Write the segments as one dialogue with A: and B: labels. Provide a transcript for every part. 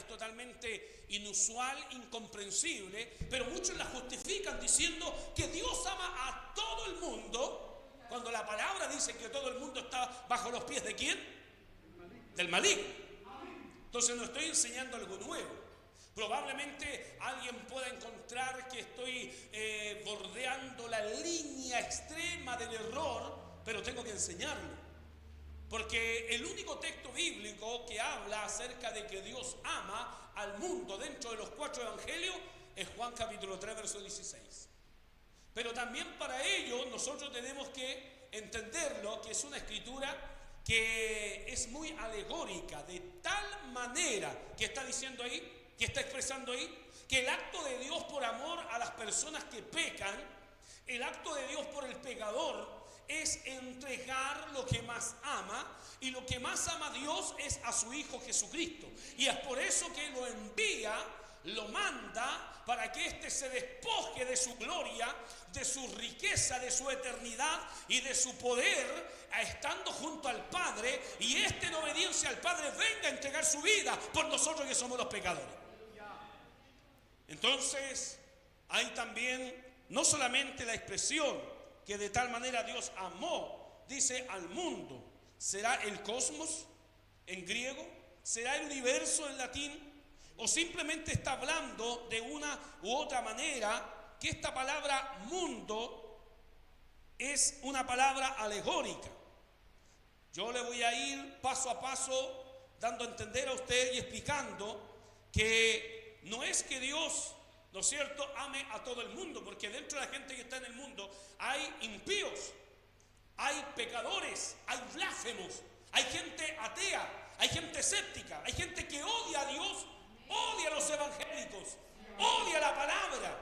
A: es totalmente inusual, incomprensible, pero muchos la justifican diciendo que Dios ama a todo el mundo, cuando la palabra dice que todo el mundo está bajo los pies ¿de quién? Del maligno. Entonces no estoy enseñando algo nuevo. Probablemente alguien pueda encontrar que estoy bordeando la línea extrema del error, pero tengo que enseñarlo. Porque el único texto bíblico que habla acerca de que Dios ama al mundo dentro de los 4 evangelios es Juan capítulo 3, verso 16. Pero también para ello nosotros tenemos que entenderlo, que es una escritura que es muy alegórica, de tal manera que está diciendo ahí, que está expresando ahí, que el acto de Dios por amor a las personas que pecan, el acto de Dios por el pecador, es entregar lo que más ama, y lo que más ama Dios es a su Hijo Jesucristo. Y es por eso que lo envía, lo manda, para que éste se despoje de su gloria, de su riqueza, de su eternidad y de su poder, estando junto al Padre, y éste en obediencia al Padre venga a entregar su vida por nosotros que somos los pecadores. Entonces, hay también no solamente la expresión que de tal manera Dios amó, dice al mundo. ¿Será el cosmos en griego? ¿Será el universo en latín? ¿O simplemente está hablando de una u otra manera que esta palabra mundo es una palabra alegórica? Yo le voy a ir paso a paso dando a entender a usted y explicando que no es que Dios, ¿no es cierto?, ame a todo el mundo, porque dentro de la gente que está en el mundo hay impíos, hay pecadores, hay blasfemos, hay gente atea, hay gente escéptica, hay gente que odia a Dios, odia a los evangélicos, odia la palabra.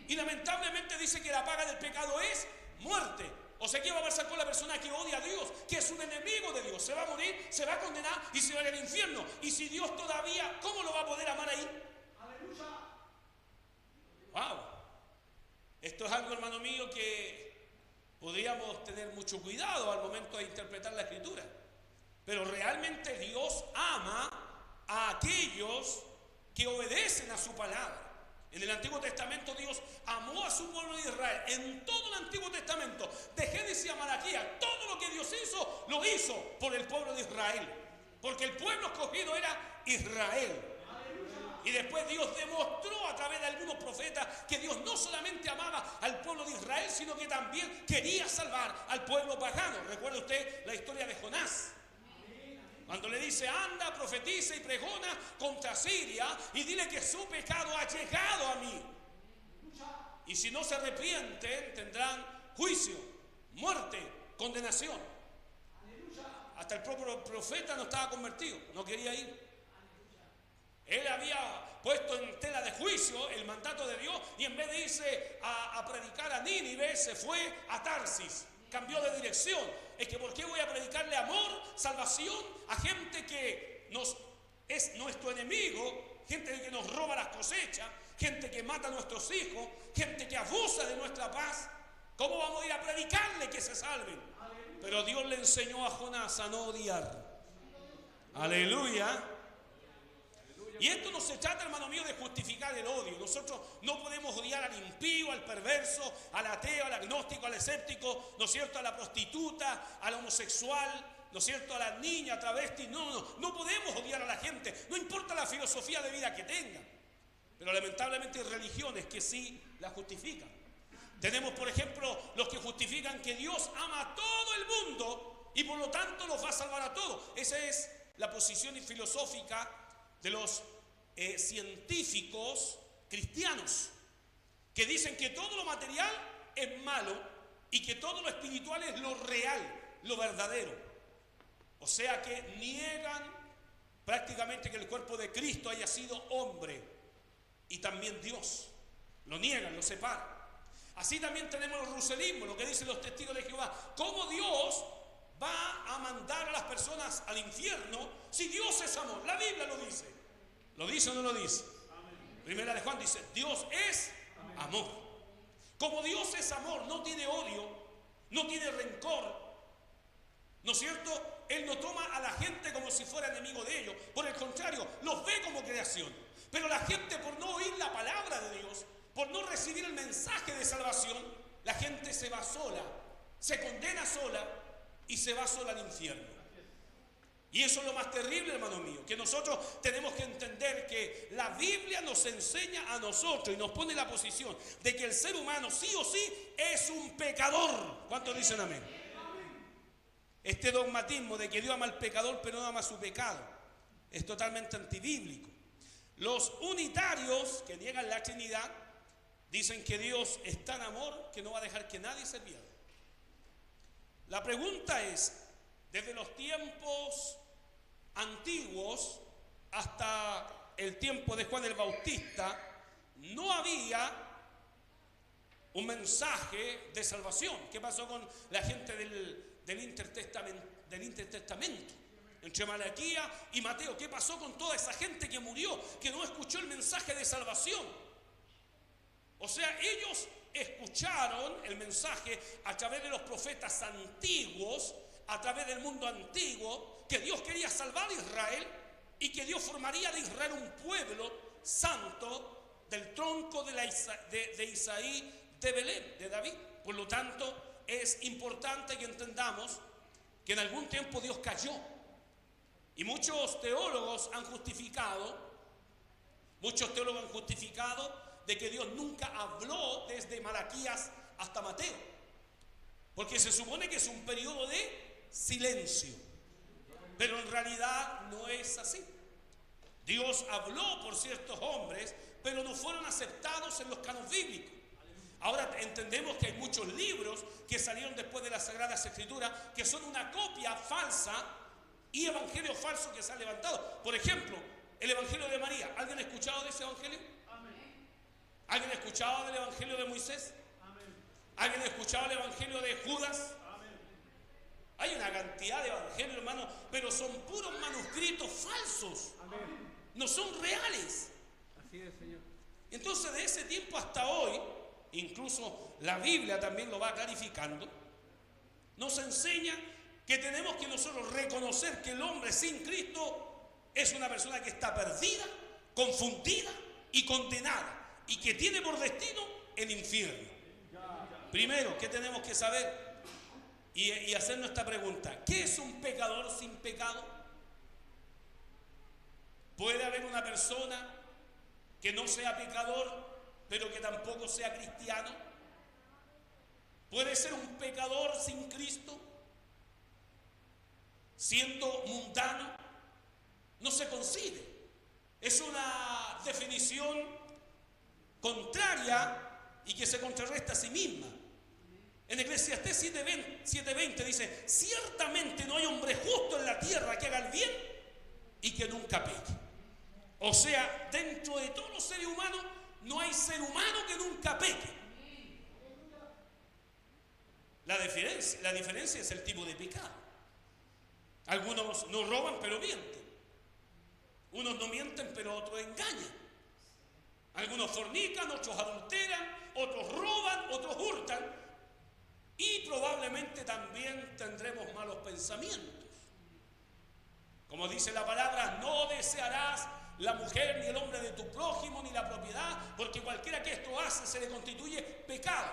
A: Y lamentablemente dice que la paga del pecado es muerte. O sea, ¿qué va a pasar con la persona que odia a Dios, que es un enemigo de Dios? Se va a morir, se va a condenar y se va a ir al infierno. Y si Dios todavía, ¿cómo lo va a poder amar ahí? ¡Wow! Esto es algo, hermano mío, que podríamos tener mucho cuidado al momento de interpretar la Escritura. Pero realmente Dios ama a aquellos que obedecen a su palabra. En el Antiguo Testamento Dios amó a su pueblo de Israel. En todo el Antiguo Testamento, de Génesis a Malaquías, todo lo que Dios hizo, lo hizo por el pueblo de Israel. Porque el pueblo escogido era Israel. Y después Dios demostró a través de algunos profetas que Dios no solamente amaba al pueblo de Israel, sino que también quería salvar al pueblo pagano. ¿Recuerda usted la historia de Jonás? Cuando le dice, anda, profetiza y pregona contra Siria y dile que su pecado ha llegado a mí. Y si no se arrepienten, tendrán juicio, muerte, condenación. Hasta el propio profeta no estaba convertido, no quería ir. Él había puesto en tela de juicio el mandato de Dios y en vez de irse a predicar a Nínive, se fue a Tarsis. Cambió de dirección. Es que ¿por qué voy a predicarle amor, salvación a gente que es nuestro enemigo, gente que nos roba las cosechas, gente que mata a nuestros hijos, gente que abusa de nuestra paz? ¿Cómo vamos a ir a predicarle que se salven? Pero Dios le enseñó a Jonás a no odiar. Aleluya. Y esto no se trata, hermano mío, de justificar el odio. Nosotros no podemos odiar al impío, al perverso, al ateo, al agnóstico, al escéptico, ¿no es cierto?, a la prostituta, al homosexual, ¿no es cierto?, a la niña, travesti. No podemos odiar a la gente, no importa la filosofía de vida que tengan. Pero lamentablemente hay religiones que sí la justifican. Tenemos, por ejemplo, los que justifican que Dios ama a todo el mundo y por lo tanto los va a salvar a todos. Esa es la posición filosófica de los científicos cristianos, que dicen que todo lo material es malo y que todo lo espiritual es lo real, lo verdadero. O sea que niegan prácticamente que el cuerpo de Cristo haya sido hombre y también Dios. Lo niegan, lo separan. Así también tenemos el ruselismo, lo que dicen los testigos de Jehová. ¿Cómo Dios va a mandar a las personas al infierno si Dios es amor? La Biblia lo dice. ¿Lo dice o no lo dice? Primera de Juan dice, Dios es amor. Como Dios es amor, no tiene odio, no tiene rencor, ¿no es cierto? Él no toma a la gente como si fuera enemigo de ellos. Por el contrario, los ve como creación. Pero la gente, por no oír la palabra de Dios, por no recibir el mensaje de salvación, la gente se va sola, se condena sola y se va sola al infierno. Y eso es lo más terrible, hermano mío, que nosotros tenemos que entender que la Biblia nos enseña a nosotros y nos pone en la posición de que el ser humano sí o sí es un pecador. ¿Cuántos dicen amén? Este dogmatismo de que Dios ama al pecador pero no ama su pecado es totalmente antibíblico. Los unitarios que niegan la Trinidad dicen que Dios es tan amor que no va a dejar que nadie se pierda. La pregunta es, desde los tiempos antiguos hasta el tiempo de Juan el Bautista, no había un mensaje de salvación. ¿Qué pasó con la gente del intertestamento? Entre Malaquías y Mateo, ¿qué pasó con toda esa gente que murió, que no escuchó el mensaje de salvación? O sea, ellos escucharon el mensaje a través de los profetas antiguos, a través del mundo antiguo, que Dios quería salvar a Israel y que Dios formaría de Israel un pueblo santo del tronco de Isaí de Belén, de David. Por lo tanto, es importante que entendamos que en algún tiempo Dios cayó. Y muchos teólogos han justificado de que Dios nunca habló desde Malaquías hasta Mateo, porque se supone que es un periodo de silencio, pero en realidad no es así. Dios habló por ciertos hombres, pero no fueron aceptados en los cánones bíblicos. Ahora entendemos que hay muchos libros que salieron después de las Sagradas Escrituras que son una copia falsa y evangelio falso que se han levantado. Por ejemplo, el Evangelio de María. ¿Alguien ha escuchado de ese evangelio? Amén. ¿Alguien ha escuchado del Evangelio de Moisés? Amén. ¿Alguien ha escuchado el Evangelio de Judas? Amén. Hay una cantidad de evangelios, hermano, pero son puros manuscritos falsos. Amén. No son reales.
B: Así es, Señor.
A: Entonces, de ese tiempo hasta hoy, incluso la Biblia también lo va clarificando, nos enseña que tenemos que nosotros reconocer que el hombre sin Cristo es una persona que está perdida, confundida y condenada, y que tiene por destino el infierno. Primero, ¿qué tenemos que saber? Y hacer nuestra pregunta: ¿qué es un pecador sin pecado? ¿Puede haber una persona que no sea pecador, pero que tampoco sea cristiano? ¿Puede ser un pecador sin Cristo, siendo mundano? No se concibe. Es una definición contraria y que se contrarresta a sí misma. En Eclesiastés 7:20 dice: ciertamente no hay hombre justo en la tierra que haga el bien y que nunca peque. O sea, dentro de todos los seres humanos no hay ser humano que nunca peque. La diferencia es el tipo de pecado. Algunos no roban pero mienten. Unos no mienten pero otros engañan. Algunos fornican, otros adulteran, otros roban, otros hurtan. Y probablemente también tendremos malos pensamientos. Como dice la palabra: no desearás la mujer ni el hombre de tu prójimo ni la propiedad, porque cualquiera que esto hace se le constituye pecado.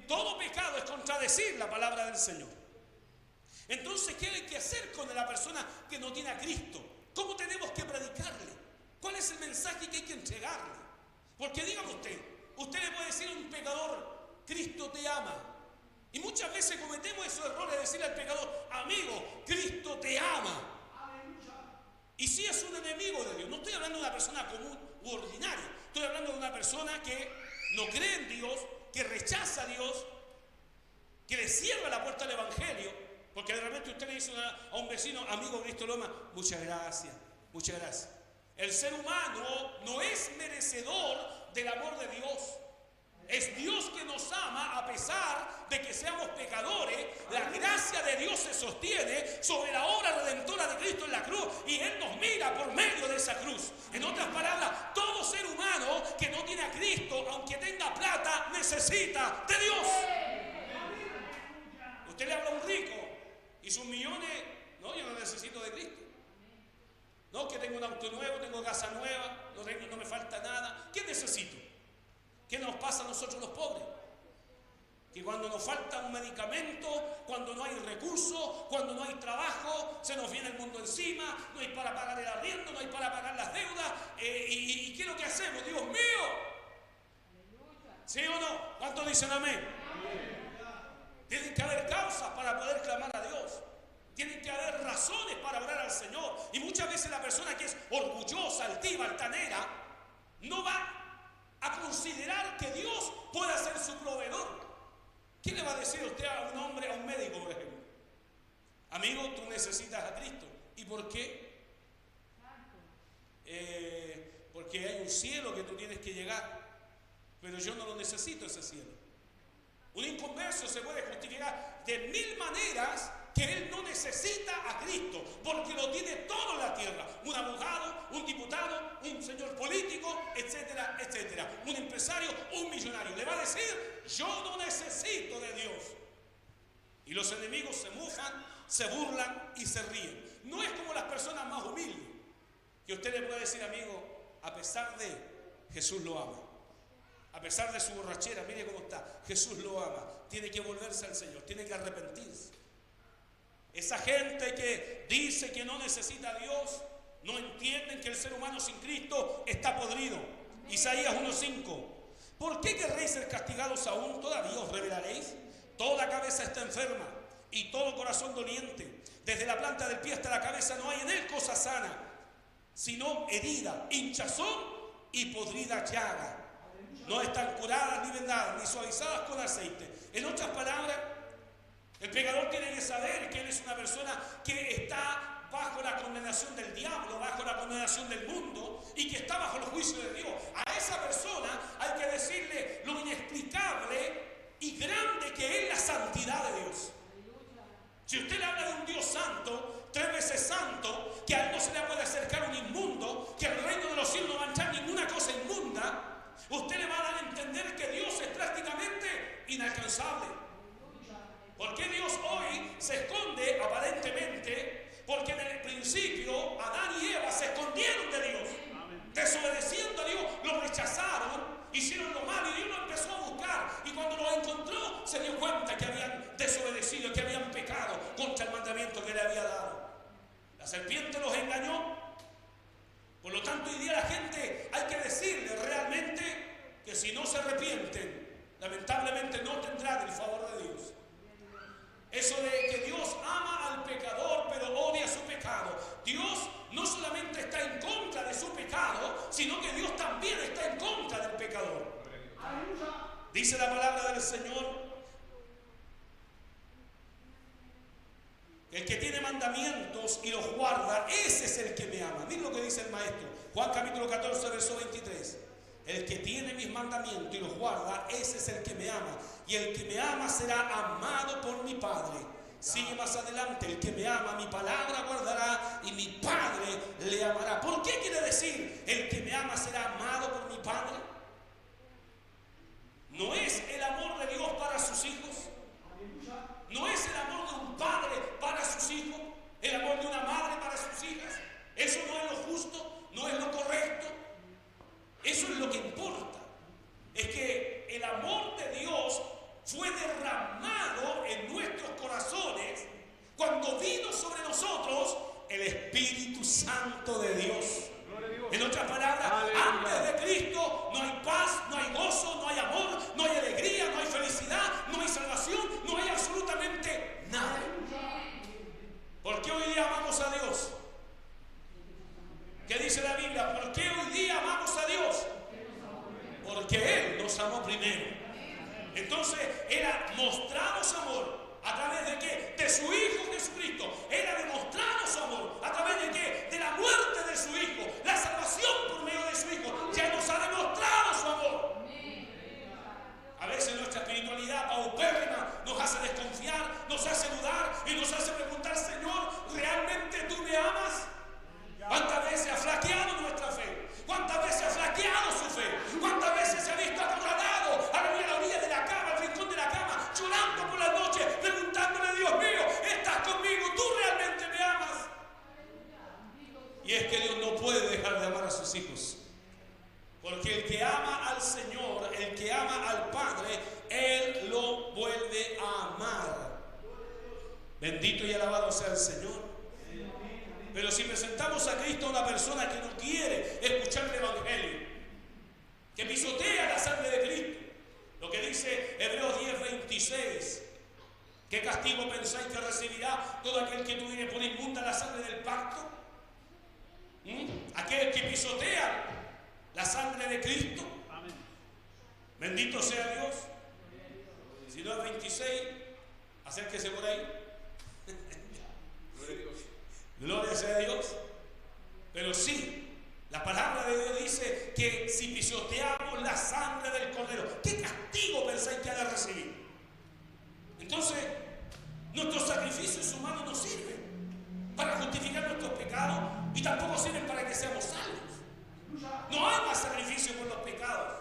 A: Todo pecado es contradecir la palabra del Señor. Entonces, ¿qué hay que hacer con la persona que no tiene a Cristo? ¿Cómo tenemos que predicarle? ¿Cuál es el mensaje que hay que entregarle? Porque dígame usted le puede decir a un pecador: Cristo te ama. Y muchas veces cometemos esos errores de decirle al pecador: amigo, Cristo te ama. Y si es un enemigo de Dios, no estoy hablando de una persona común u ordinaria, estoy hablando de una persona que no cree en Dios, que rechaza a Dios, que le cierra la puerta al Evangelio, porque de repente usted le dice a un vecino: amigo, Cristo lo ama. Muchas gracias, muchas gracias. El ser humano no es merecedor del amor de Dios. Es Dios que nos ama a pesar de que seamos pecadores. La gracia de Dios se sostiene sobre la obra redentora de Cristo en la cruz, y Él nos mira por medio de esa cruz. En otras palabras, todo ser humano que no tiene a Cristo, aunque tenga plata, necesita de Dios. Usted le habla a un rico y sus millones: no, yo no necesito de Cristo. No, que tengo un auto nuevo, tengo casa nueva, no me falta nada. ¿Qué necesito? ¿Qué nos pasa a nosotros los pobres? Que cuando nos falta un medicamento, cuando no hay recursos, cuando no hay trabajo, se nos viene el mundo encima, no hay para pagar el arriendo, no hay para pagar las deudas. ¿Y qué es lo que hacemos? Dios mío. ¿Sí o no? ¿Cuántos dicen amén? Tienen que haber causas para poder clamar a Dios. Tienen que haber razones para orar al Señor. Y muchas veces la persona que es orgullosa, altiva, altanera, no va a considerar que Dios pueda ser su proveedor. ¿Qué le va a decir usted a un hombre, a un médico, por ejemplo? Amigo, tú necesitas a Cristo. ¿Y por qué? Porque hay un cielo que tú tienes que llegar. Pero yo no lo necesito, ese cielo. Un inconverso se puede justificar de 1000 maneras que él no necesita a Cristo, porque lo tiene todo en la tierra. Un abogado, un diputado, un señor político, etcétera, etcétera. Un empresario, un millonario. Le va a decir, yo no necesito de Dios. Y los enemigos se mofan, se burlan y se ríen. No es como las personas más humildes, que usted le puede decir, amigo, a pesar de, Jesús lo ama. A pesar de su borrachera, mire cómo está, Jesús lo ama. Tiene que volverse al Señor, tiene que arrepentirse. Esa gente que dice que no necesita a Dios, no entienden que el ser humano sin Cristo está podrido. Isaías 1:5. ¿Por qué querréis ser castigados aún? ¿Todavía os rebelaréis? Toda cabeza está enferma y todo corazón doliente. Desde la planta del pie hasta la cabeza no hay en él cosa sana, sino herida, hinchazón y podrida llaga. No están curadas ni vendadas, ni suavizadas con aceite. En otras palabras, el pecador tiene que saber que él es una persona que está bajo la condenación del diablo, bajo la condenación del mundo y que está bajo el juicio de Dios. A esa persona hay que decirle lo inexplicable y grande que es la santidad de Dios. Si usted le habla de un Dios santo, 3 veces santo, que a él no se le puede acercar un inmundo, que el reino de los cielos no va a entrar ninguna cosa inmunda, usted le va a dar a entender que Dios es prácticamente inalcanzable. ¿Por qué Dios hoy se esconde aparentemente? Porque en el principio Adán y Eva se escondieron de Dios. Desobedeciendo a Dios, lo rechazaron, hicieron lo malo y Dios lo empezó a buscar. Y cuando lo encontró, se dio cuenta que habían desobedecido, que habían pecado contra el mandamiento que le había dado. La serpiente los engañó. Por lo tanto, hoy día la gente hay que decirle realmente que si no se arrepienten, lamentablemente no tendrán el favor de Dios. Eso de que Dios ama al pecador, pero odia su pecado. Dios no solamente está en contra de su pecado, sino que Dios también está en contra del pecador. Dice la palabra del Señor, el que tiene mandamientos y los guarda, ese es el que me ama. Miren lo que dice el maestro, Juan capítulo 14, verso 23. El que tiene mis mandamientos y los guarda, ese es el que me ama. Y el que me ama será amado por mi Padre. Sigue más adelante, el que me ama, mi palabra guardará y mi Padre le amará. ¿Por qué quiere decir el que me ama será amado por mi Padre? ¿No es el amor de Dios para sus hijos? ¿No es el amor de un padre para sus hijos? ¿El amor de una madre para sus hijas? ¿Eso no es lo justo? ¿No es lo correcto? Eso es lo que importa. Es que el amor de Dios fue derramado en nuestros corazones cuando vino sobre nosotros el Espíritu Santo de Dios. En otras palabras, antes de Cristo no hay paz, no hay gozo, no hay amor, no hay alegría, no hay felicidad, no hay salvación, no hay absolutamente nada. ¿Por qué hoy día amamos a Dios? ¿Qué dice la Biblia? ¿Por qué hoy día amamos a Dios? Porque Él nos amó primero. Entonces era mostrarnos amor. ¿A través de qué? De su Hijo Jesucristo. Era demostrarnos amor. ¿A través de qué? De la muerte de su Hijo. La salvación por medio de su Hijo. Ya nos ha demostrado su amor. A veces nuestra espiritualidad paupérrima nos hace desconfiar, nos hace dudar y nos hace preguntar, Señor, ¿realmente tú me amas? ¿Cuántas veces ha flaqueado nuestra fe? ¿Cuántas veces ha flaqueado su fe? ¿Cuántas veces se ha visto acorralado a la orilla de la cama, al rincón de la cama, llorando por la noche, preguntándole, Dios mío, ¿estás conmigo? ¿Tú realmente Porque el que ama al Señor, el que ama al Padre, Él lo vuelve a amar. Bendito y alabado sea el Señor. Pero si presentamos a Cristo a una persona que no quiere escuchar el Evangelio, que pisotea la sangre de Cristo, lo que dice Hebreos 10:26, ¿qué castigo pensáis que recibirá todo aquel que tuviere por inmunda la sangre del pacto? Aquel que pisotea la sangre de Cristo. Amén. Bendito sea Dios. Si no es 26, acérquese por ahí. Gloria sea a Dios. Pero sí, la palabra de Dios dice que si pisoteamos la sangre del Cordero, ¿qué castigo pensáis que ha de recibir? Entonces, nuestros sacrificios humanos no sirven para justificar nuestros pecados y tampoco sirven para que seamos salvos. No hay más sacrificio por los pecados.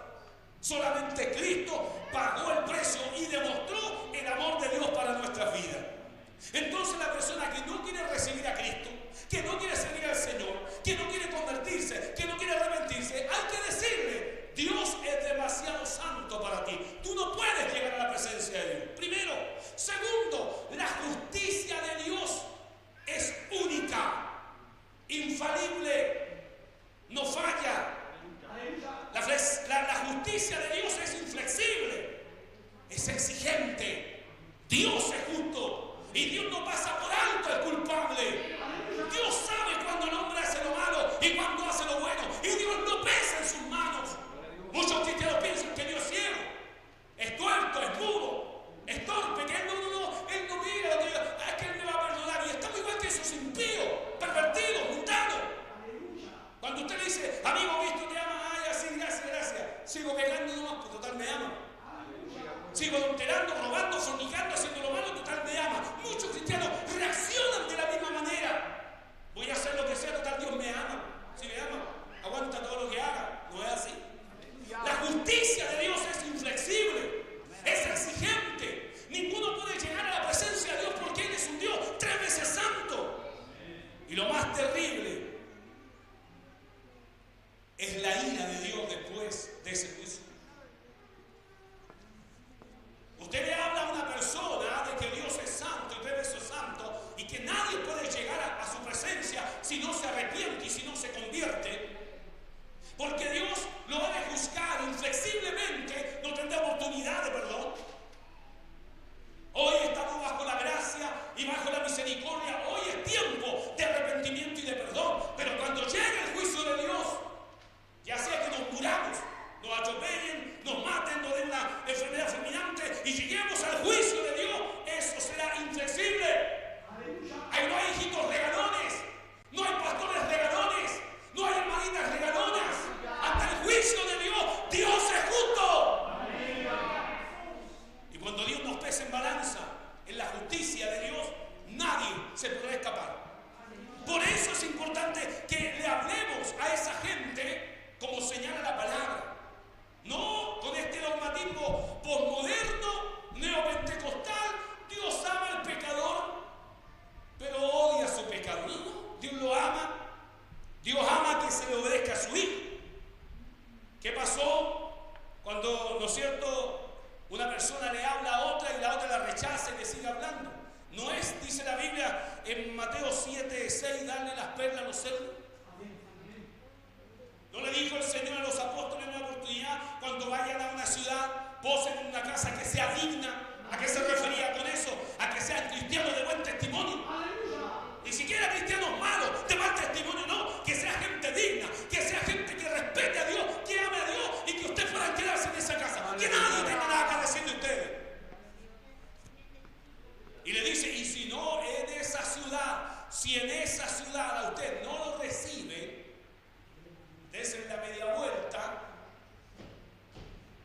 A: Solamente Cristo pagó el precio y demostró el amor de Dios para nuestras vidas. Entonces la persona que no quiere recibir a Cristo, que no quiere servir al Señor, que no quiere convertirse, que no quiere arrepentirse, hay que decirle: Dios es demasiado santo para ti. Tú no puedes llegar a la presencia de Dios. Primero. Segundo, la justicia de Dios es única, infalible, no falla. La justicia de Dios es inflexible, es exigente. Dios es justo y Dios no pasa por alto al culpable. Dios sabe cuando el hombre hace lo malo y cuando hace lo bueno, y Dios no pesa en sus manos. Muchos cristianos piensan que Dios es ciego, es tuerto, es mudo, es torpe, que Él no mira, es que Él me va a perdonar. Y estamos igual que esos impíos, pervertidos, mundanos. Cuando usted le dice: amigo, Cristo te ama, ay, así, gracias, sigo pegando nomás, pues total me ama. Sigo adulterando, robando, fornicando, haciendo lo malo, total me ama. Muchos cristianos reaccionan de la misma manera. Voy a hacer lo que sea, total Dios me ama. Si me ama, aguanta todo lo que haga. No es así. La justicia de Dios es inflexible, es exigente. Ninguno puede llegar a la presencia de Dios porque Él es un Dios 3 veces santo. Y lo más terrible es la ira de Dios después de ese juicio. Usted le habla a una persona de que Dios es santo y 3 veces santo y que nadie puede llegar a su presencia si no se arrepiente y si no se convierte, porque Dios lo va a juzgar inflexiblemente, no tendrá oportunidad de perdón. Hoy estamos bajo la gracia y bajo la misericordia. Hoy es tiempo de arrepentimiento y de perdón. Pero cuando llegue el juicio de Dios, ya sea que nos muramos, nos atropellen, nos maten, nos den una enfermedad fulminante y lleguemos al juicio de Dios, eso será inflexible. Ahí no hay hijitos regalones, no hay pastores regalones, no hay hermanitas regalonas. Hasta el juicio de Dios, Dios es justo. Y cuando Dios nos pese en balanza, en la justicia de Dios, nadie se podrá escapar. Por eso es importante que le hablemos a esa gente como señala la palabra. No con este dogmatismo posmoderno, neopentecostal: Dios ama al pecador, pero odia a su pecado. No, Dios lo ama. Dios ama que se le obedezca a su hijo. ¿Qué pasó cuando, ¿no es cierto?, una persona le habla a otra y la otra la rechaza y le sigue hablando? ¿No es, dice la Biblia en Mateo 7:6, darle las perlas a los cerdos? ¿No le dijo el Señor a los apóstoles en una oportunidad: cuando vayan a una ciudad, posen en una casa que sea digna? ¿A qué se refería con eso? A que sean cristianos de buen testimonio. Ni siquiera cristianos malos, de mal testimonio, no. Que sea gente digna, que sea gente que respete a Dios, que ame a Dios y que ustedes puedan quedarse en esa casa. Que nadie tenga nada que decir de ustedes. Y le dice: y si no en esa ciudad, si en esa ciudad a usted no lo recibe, dése la media vuelta,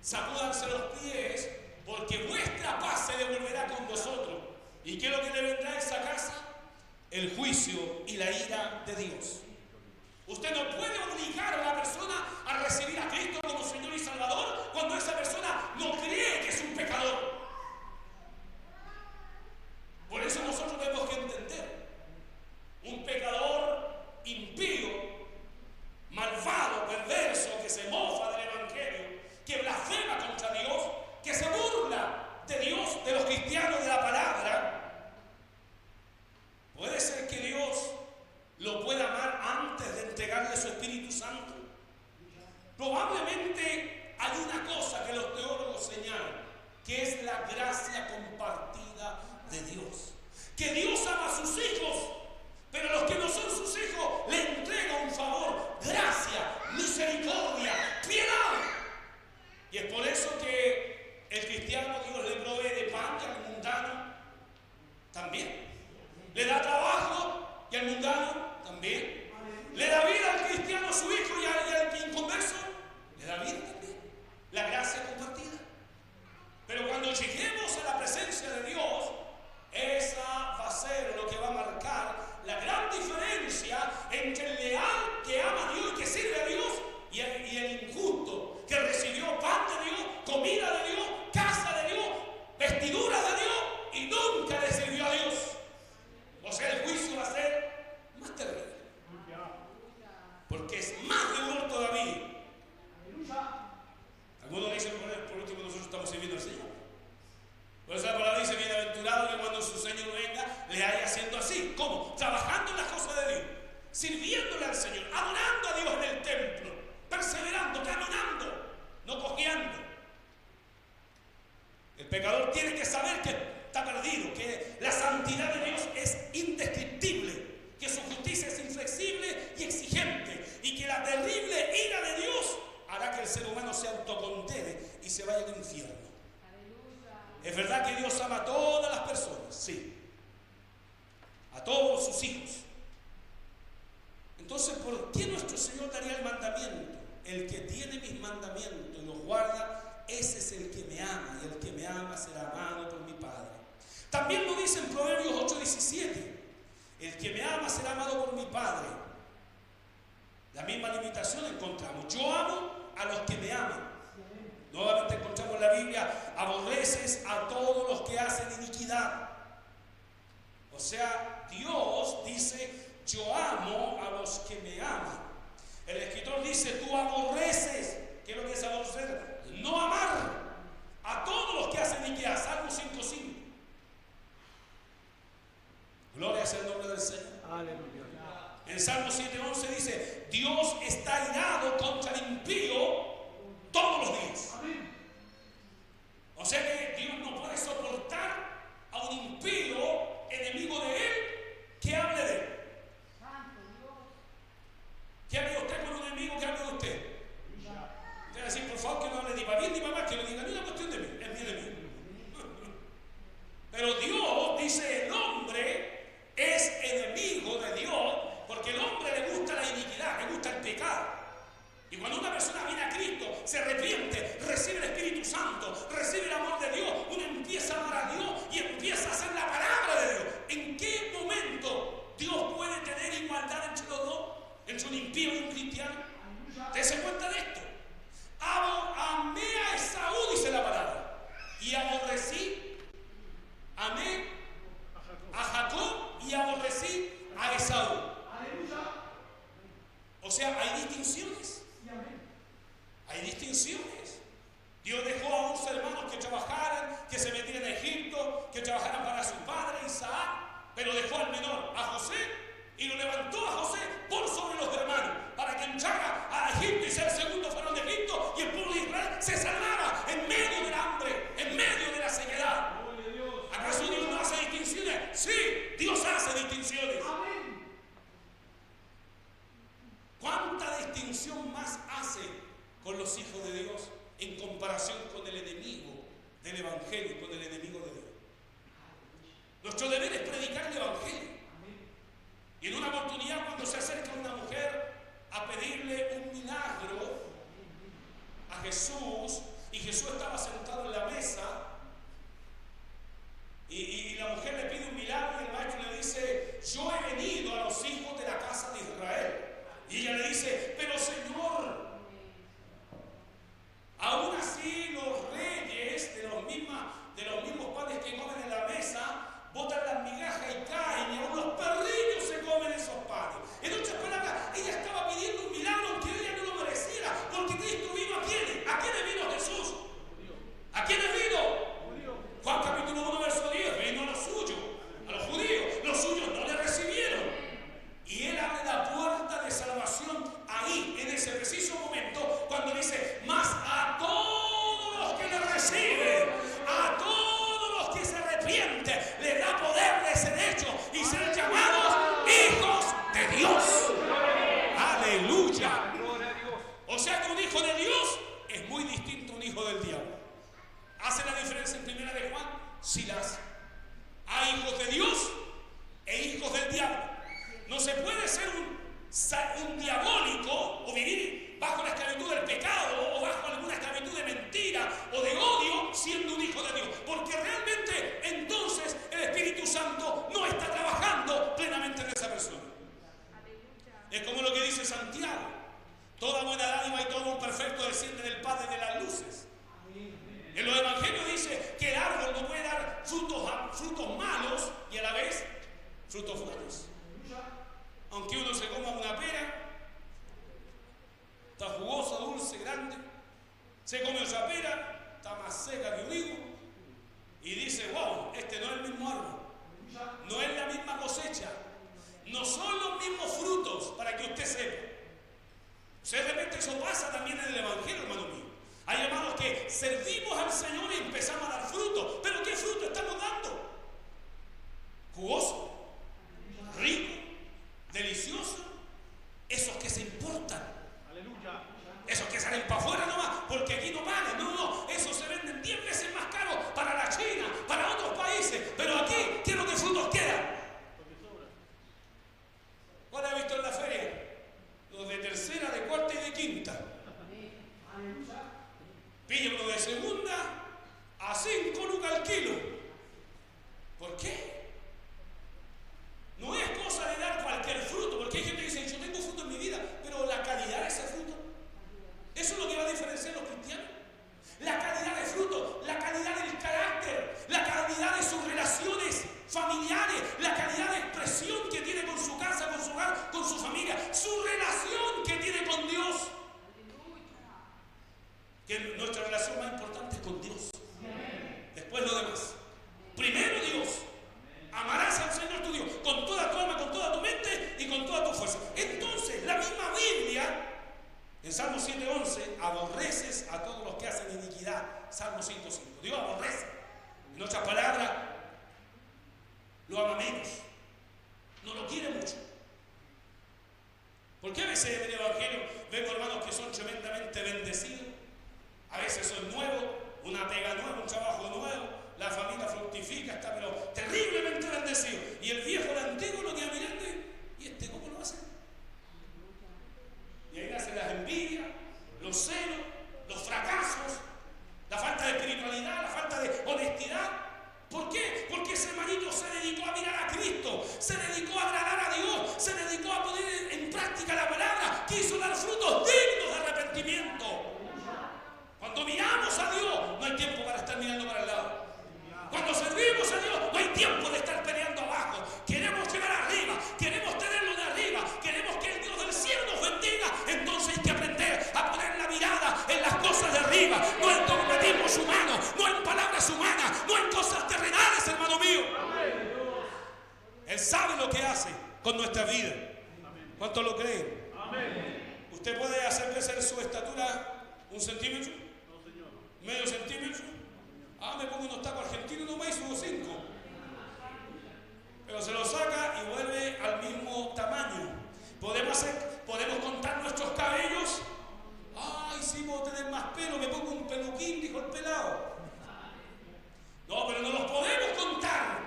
A: sacúdanse los pies, porque vuestra paz se devolverá con vosotros. ¿Y qué es lo que le vendrá a esa casa? El juicio y la ira de Dios. Usted no puede obligar a la persona a recibir a Cristo como Señor y Salvador cuando esa persona no cree que es un pecador. Por eso nosotros tenemos que entender: un pecador impío, malvado, perverso, que se mofa de Probablemente hay una cosa que los teólogos señalan, que es la gracia compartida de Dios. Que Dios ama a sus hijos, pero a los que no son sus hijos le entrega un favor, gracia, misericordia, piedad. Y es por eso que el cristiano Dios le provee de pan y al mundano también. Le da trabajo y al mundano también. Le da vida al cristiano a su hijo y al inconverso le da vida también. La gracia compartida. Pero cuando lleguemos a la presencia de Dios, esa va a ser lo que va a marcar la gran diferencia entre el leal que ama a Dios y que sirve a Dios y el injusto que recibió pan de Dios, comida de Dios, casa de Dios, vestidura de Dios y nunca le sirvió a Dios. O sea, el juicio va a ser más terrible. Porque es más duro todavía. Algunos dicen, por último, nosotros estamos sirviendo al Señor. Por eso la palabra dice, bienaventurado que cuando su Señor venga, le haya haciendo así. ¿Cómo? Trabajando en las cosas de Dios, sirviéndole al Señor, adorando a Dios en el templo, perseverando, caminando, no cojeando. El pecador tiene que saber que está perdido, que la santidad de Dios es indescriptible, que su justicia es inflexible y exigente, y que la terrible ira de Dios hará que el ser humano se autocondene y se vaya al infierno. Es verdad que Dios ama a todas las personas, sí, a todos sus hijos. Entonces, ¿por qué nuestro Señor daría el mandamiento? El que tiene mis mandamientos y los guarda, ese es el que me ama, y el que me ama será amado por mi Padre. También lo dice en Proverbios 8:17, el que me ama será amado por mi Padre. La misma limitación encontramos. Yo amo a los que me aman. Nuevamente encontramos en la Biblia, aborreces a todos los que hacen iniquidad. O sea, Dios dice, yo amo a los que me aman. El escritor dice, tú aborreces. ¿Qué es lo que es aborrecer? No amar a todos los que hacen iniquidad. Salmo 5:5. Gloria sea el nombre del Señor.
B: Aleluya.
A: En Salmo 7:11 dice, Dios está irado contra el impío todos los días. O sea que Dios no puede soportar a un impío enemigo de Él que hable de Él. ¿Qué haría usted con un enemigo que hable de usted? Usted va a decir, por favor, que no hable ni para bien ni para mal, que no diga ni una cuestión de mí, es mi enemigo. Pero Dios dice, el hombre es enemigo de Dios porque el hombre le gusta la iniquidad, le gusta el pecado. Y cuando una persona viene a Cristo, se arrepiente, recibe el Espíritu Santo, recibe el amor de Dios, uno empieza a amar a Dios y empieza a hacer la palabra de Dios. ¿En qué momento Dios puede tener igualdad entre los dos? ¿Entre un impío y un cristiano? Dese cuenta de esto. Amé a Esaú, dice la palabra, y aborrecí, amé a Jacob y aborrecí a Esaú. O sea, hay distinciones. Hay distinciones. Dios dejó a unos hermanos que trabajaran, que se metieran a Egipto, que trabajaran para su padre Isaac, pero dejó al menor, a José, y lo levantó a José por sobre los hermanos, para que entrara a Egipto y sea el segundo faraón de Egipto, y el pueblo de Israel se salvara en medio del hambre, en medio de la sequedad. ¿Acaso Dios no hace distinciones? Sí, Dios hace distinciones. ¿Cuánta distinción más hace con los hijos de Dios en comparación con el enemigo del Evangelio, con el enemigo de Dios? Nuestro deber es predicar el Evangelio. Y en una oportunidad, cuando se acerca una mujer a pedirle un milagro a Jesús, y Jesús estaba sentado en la mesa, y la mujer le pide un milagro, y el maestro le dice, yo he venido a los hijos de la casa de Israel. Y ella le dice, pero Señor, aún así los reyes de los mismos panes que comen en la mesa botan las migajas y caen, y aún los perrillos se comen esos panes. En otras palabras, ella estaba pidiendo un milagro aunque ella no lo mereciera, porque Cristo vino a quién vino Jesús O sea que un hijo de Dios es muy distinto a un hijo del diablo. ¿Hace la diferencia en primera de Juan? Sí la hace. Hay hijos de Dios e hijos del diablo. No se puede ser un diabólico o vivir bajo la esclavitud del pecado o bajo alguna esclavitud de mentira o de odio siendo un hijo de Dios. Porque realmente entonces el Espíritu Santo no está trabajando plenamente en esa persona. Es como lo que dice Santiago. Toda buena dádiva y todo un perfecto desciende del Padre de las luces. En los evangelios dice que el árbol no puede dar frutos malos y a la vez frutos buenos. Aunque uno se coma una pera, está jugosa, dulce, grande, se come esa pera, está más seca que un higo, y dice, wow, este no es el mismo árbol, no es la misma cosecha, no son los mismos frutos, para que usted sepa. De repente eso pasa también en el evangelio, hermano mío. Hay hermanos que servimos al Señor y empezamos a dar fruto, pero ¿qué fruto estamos dando? Jugoso, rico, delicioso, esos que se importan, esos que salen para afuera nomás, porque aquí no valen, no, esos se venden 10 veces más caros para la China, para otros países, pero aquí, ¿qué es lo que frutos quedan? ¿Cuál ha visto en la feria? Los de tercera, de cuarta y de quinta. Pilla uno de segunda a 5 lucas al kilo. ¿Por qué? No es cosa de dar cualquier fruto, porque hay gente que dice, yo tengo fruto en mi vida, pero la calidad de ese fruto, eso es lo que va a diferenciar a los cristianos. La calidad de fruto, la calidad del carácter, la calidad de sus relaciones familiares, la calidad de expresión que tiene con su casa, con su hogar, con su familia, su relación que tiene con Dios. Que nuestra relación más importante es con Dios. Después lo demás. Primero Dios. Amarás al Señor tu Dios con toda tu alma, con toda tu mente y con toda tu fuerza. Entonces, la misma Biblia, en Salmo 7:11, aborreces a todos los que hacen iniquidad. Salmo 5:5. Dios aborrece. En otras palabras, lo ama menos. No lo quiere mucho. Porque a veces en el Evangelio vemos hermanos que son tremendamente bendecidos. A veces son nuevos, una pega nueva, un trabajo nuevo, la familia fructifica, está pero terriblemente bendecido. Y el viejo, el antiguo, lo queda mirando y este ¿cómo lo hace? Y ahí nacen las envidias, los celos, los fracasos, la falta de espiritualidad, la falta de honestidad. ¿Por qué? Porque ese hermanito se dedicó a mirar a Cristo, se dedicó a agradar a Dios, se dedicó a poner en práctica la palabra, quiso dar frutos dignos de arrepentimiento. Cuando miramos a Dios, no hay tiempo para estar mirando para el lado. Cuando servimos a Dios, no hay tiempo de estar peleando abajo. Queremos llegar arriba, queremos tenerlo de arriba, queremos que el Dios del cielo nos bendiga. Entonces hay que aprender a poner la mirada en las cosas de arriba, no en dogmatismos humanos, no en palabras humanas, no en cosas terrenales, hermano mío. Él sabe lo que hace con nuestra vida. ¿Cuántos lo creen? ¿Usted puede hacer crecer su estatura 1 centímetro? ¿Medio centímetro? Me pongo unos tacos argentinos nomás y subo 5. Pero se lo saca y vuelve al mismo tamaño. Podemos contar nuestros cabellos. Ay, sí, puedo tener más pelo, me pongo un peluquín, dijo el pelado. No, pero no los podemos contar.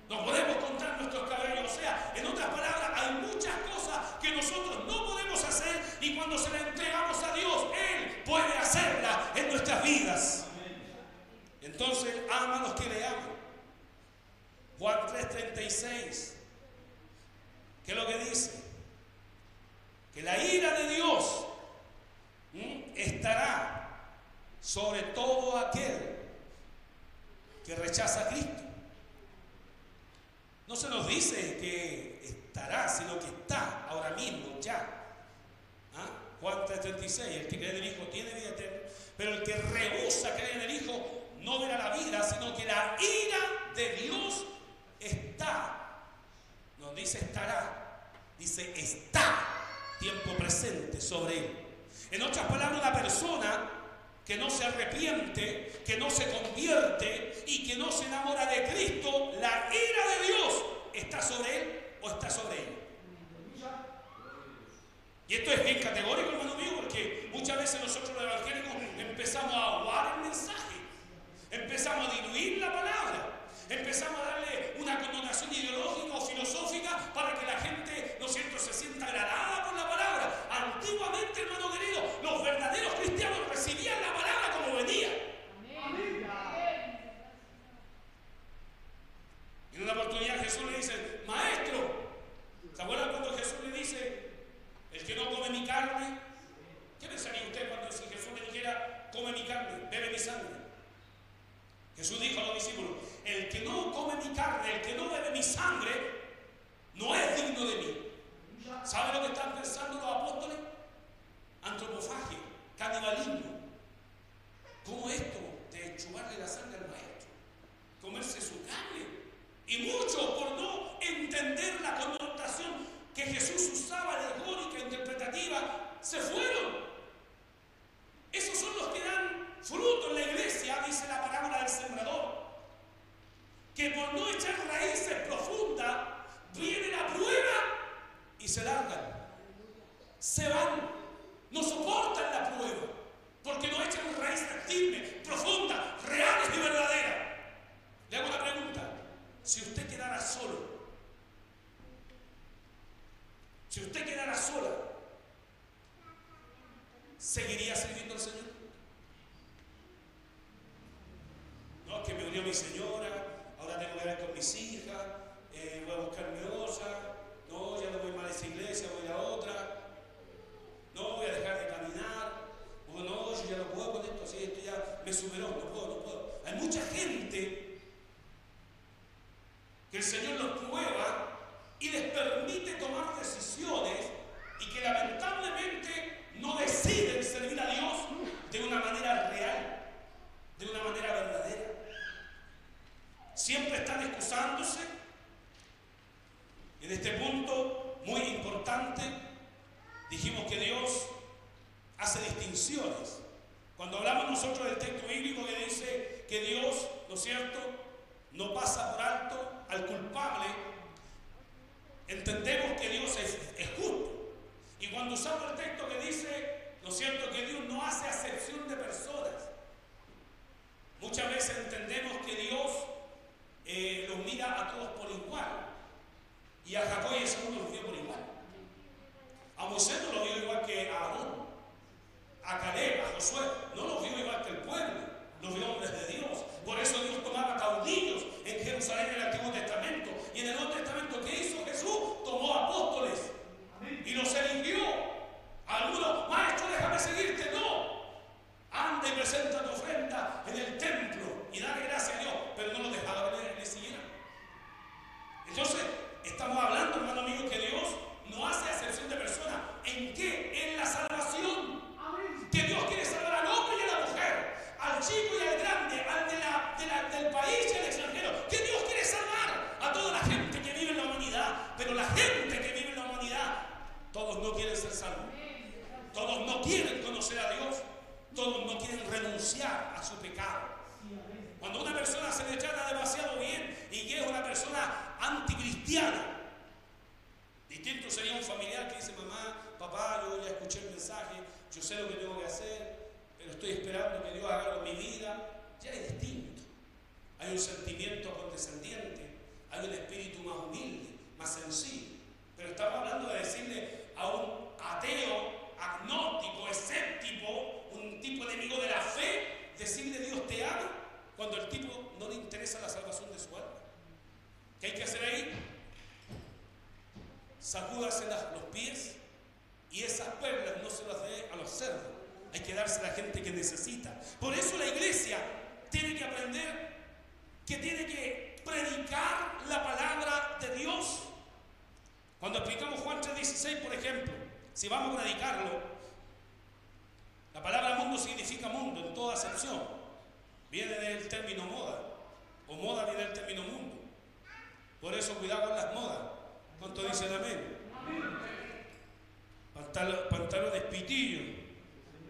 A: No podemos contar nuestros cabellos. O sea, en otras palabras, hay muchas cosas que nosotros no podemos hacer y cuando se la entregamos a Dios, Él puede hacerla en nuestras vidas. Entonces, ama a los que le aman. Juan 3:36. ¿Qué es lo que dice? Que la ira de Dios estará sobre todo aquel que rechaza a Cristo. No se nos dice que estará, sino que está ahora mismo, ya. Juan 3:36, el que cree en el Hijo tiene vida eterna, pero el que rehúsa creer en el Hijo no verá la vida, sino que la ira de Dios está. No dice estará, dice está, tiempo presente sobre él. En otras palabras, una persona que no se arrepiente, que no se convierte y que no se enamora de Cristo, la ira de Dios está sobre él o está sobre él. Y esto es bien categórico, hermano mío, porque muchas veces nosotros los evangélicos empezamos a aguar el mensaje, empezamos a diluir la palabra, empezamos a darle una connotación ideológica o filosófica para que la gente, ¿no es cierto?, se sienta agradada por la palabra. Antiguamente, hermano querido, los verdaderos cristianos recibían la palabra como venía. En una oportunidad Jesús le dice: maestro, ¿se acuerdan cuando Jesús le dice: el que no come mi carne? ¿Qué pensaría usted cuando si Jesús le dijera: come mi carne, bebe mi sangre? Jesús dijo a los discípulos: el que no come mi carne, el que no bebe mi sangre, no es digno de mí. ¿Sabe lo que están pensando los apóstoles? Antropofagia, canibalismo. ¿Cómo esto de chuparle la sangre al maestro? Comerse su carne. Y muchos, por no entender la connotación que Jesús usaba, alegórica, interpretativa, se fueron. Esos son los que dan fruto en la iglesia, dice la parábola del sembrador, que por no echar raíces profundas, viene la prueba y se largan, se van, no soportan la prueba, porque no echan raíces firmes, profundas, reales y verdaderas. Le hago una pregunta: si usted quedara solo, si usted quedara sola, ¿seguiría sirviendo al Señor? No, que me unió mi señora, ahora tengo que ver con mis hijas, voy a buscar mi osa, no, ya no voy más a esa iglesia, voy a la otra, no, voy a dejar de caminar, o no, yo ya no puedo con esto, así, esto ya me superó, no puedo. Hay mucha gente que el Señor los prueba y les permite tomar decisiones y que lamentablemente no deciden servir a Dios de una manera real, de una manera verdadera. Siempre están excusándose. En este punto muy importante dijimos que Dios hace distinciones. Cuando hablamos nosotros del texto bíblico que dice que Dios, ¿no es cierto?, no pasa por alto al culpable, entendemos que Dios es justo. Y cuando usamos el texto que dice, ¿no es cierto?, que Dios no hace acepción de personas, muchas veces entendemos que Dios los mira a todos por igual. Y a Jacob y a Esaú los vio por igual. A Moisés no lo vio igual que a Aarón. A Caleb, a Josué, no los vio igual que el pueblo. Los vio hombres de Dios. Por eso Dios tomaba caudillos en Jerusalén en el Antiguo Testamento. Y en el Nuevo Testamento, ¿qué hizo Jesús? Tomó apóstoles y los eligió. Algunos: maestro, déjame seguirte. No. Anda y presenta tu ofrenda en el templo y dale gracias a Dios. Pero no lo dejaba que le siguieran. Entonces, estamos hablando, hermano amigo, que Dios no hace acepción de personas. ¿En qué? En la salvación. Que Dios quiere salvar al hombre y a la mujer, al chico y al grande, al del país y al extranjero. Que Dios quiere salvar a toda la gente que vive en la humanidad. Pero la gente que vive en la humanidad, todos no quieren ser salvos. Todos no quieren conocer a Dios. Todos no quieren renunciar a su pecado. Cuando una persona se le trata demasiado bien y que es una persona anticristiana, distinto sería un familiar que dice: mamá, papá, yo ya escuché el mensaje, yo sé lo que tengo que hacer, pero estoy esperando que Dios haga algo en mi vida. Ya es distinto. Hay un sentimiento condescendiente, hay un espíritu más humilde, más sencillo. Pero estamos hablando de decirle a un ateo, agnóstico, escéptico, un tipo enemigo de la fe, decirle Dios te ama, cuando el tipo no le interesa la salvación de su alma. ¿Qué hay que hacer ahí? Sacúdase los pies y esas perlas no se las dé a los cerdos. Hay que darse a la gente que necesita. Por eso la iglesia tiene que aprender que tiene que predicar la palabra de Dios. Cuando explicamos Juan 3:16, por ejemplo, si vamos a predicarlo, la palabra mundo significa mundo en toda acepción. Viene del término moda, o moda viene del término mundo. Por eso cuidado con las modas. ¿Cuánto dicen amén? Pantalones pitillos,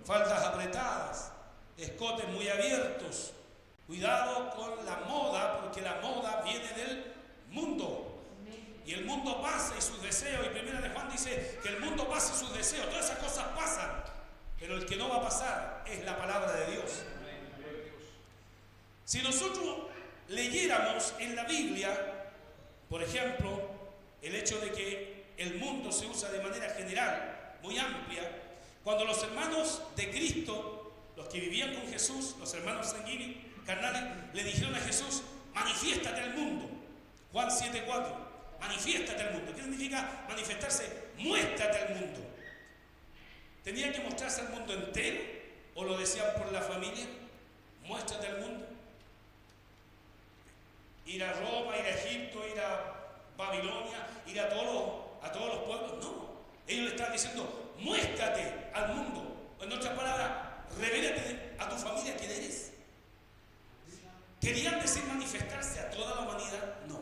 A: faldas apretadas, escotes muy abiertos. Cuidado con la moda, porque la moda viene del mundo. y el mundo pasa y sus deseos, y primera de Juan dice que el mundo pasa y sus deseos, todas esas cosas pasan, pero el que no va a pasar es la palabra de Dios. Si nosotros leyéramos en la Biblia, por ejemplo, el hecho de que el mundo se usa de manera general, muy amplia, cuando los hermanos de Cristo, los que vivían con Jesús, los hermanos sanguíneos, carnales, le dijeron a Jesús: manifiéstate al mundo. Juan 7:4, manifiéstate al mundo. ¿Qué significa manifestarse? Muéstrate al mundo. ¿Tenía que mostrarse al mundo entero? ¿O lo decían por la familia? Muéstrate al mundo. Ir a Roma, ir a Egipto, ir a Babilonia, ir a todos los pueblos. No. Ellos le estaban diciendo: muéstrate al mundo. En otras palabras, revélate a tu familia quién eres. ¿Querían decir manifestarse a toda la humanidad? No.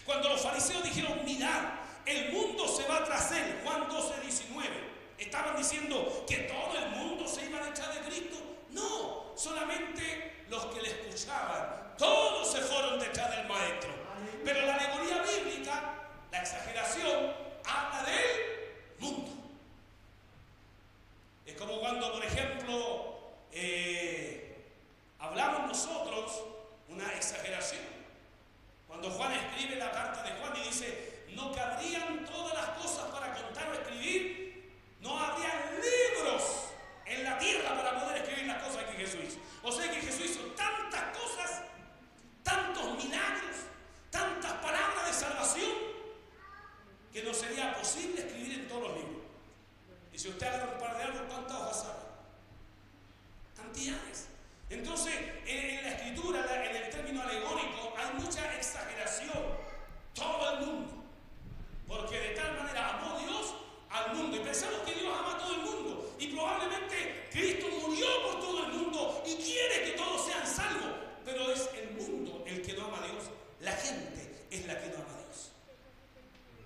A: Cuando los fariseos dijeron: mirad, el mundo se va tras él, Juan 12:19, ¿estaban diciendo que todo el mundo se iba a echar de Cristo? No, solamente los que le escuchaban, todos se fueron detrás del maestro. Pero la alegoría bíblica, la exageración, habla del mundo. Es como cuando, por ejemplo, hablamos nosotros una exageración. Cuando Juan escribe la carta de Juan y dice: no cabrían todas las cosas para contar o escribir, no habría libros en la tierra para poder escribir las cosas que Jesús hizo. O sea que Jesús hizo tantas cosas, tantos milagros, tantas palabras de salvación, que no sería posible escribir en todos los libros. Y si usted agarra un par de árboles, ¿cuántas hojas sabe? Cantidades. Entonces, en la escritura, en el término alegórico, hay mucha exageración. Todo el mundo. Porque de tal manera amó Dios al mundo. Y pensamos que Dios ama a todo el mundo. Y probablemente Cristo murió por todo el mundo y quiere que todos sean salvos. Pero es el mundo el que no ama a Dios. La gente es la que no ama a Dios.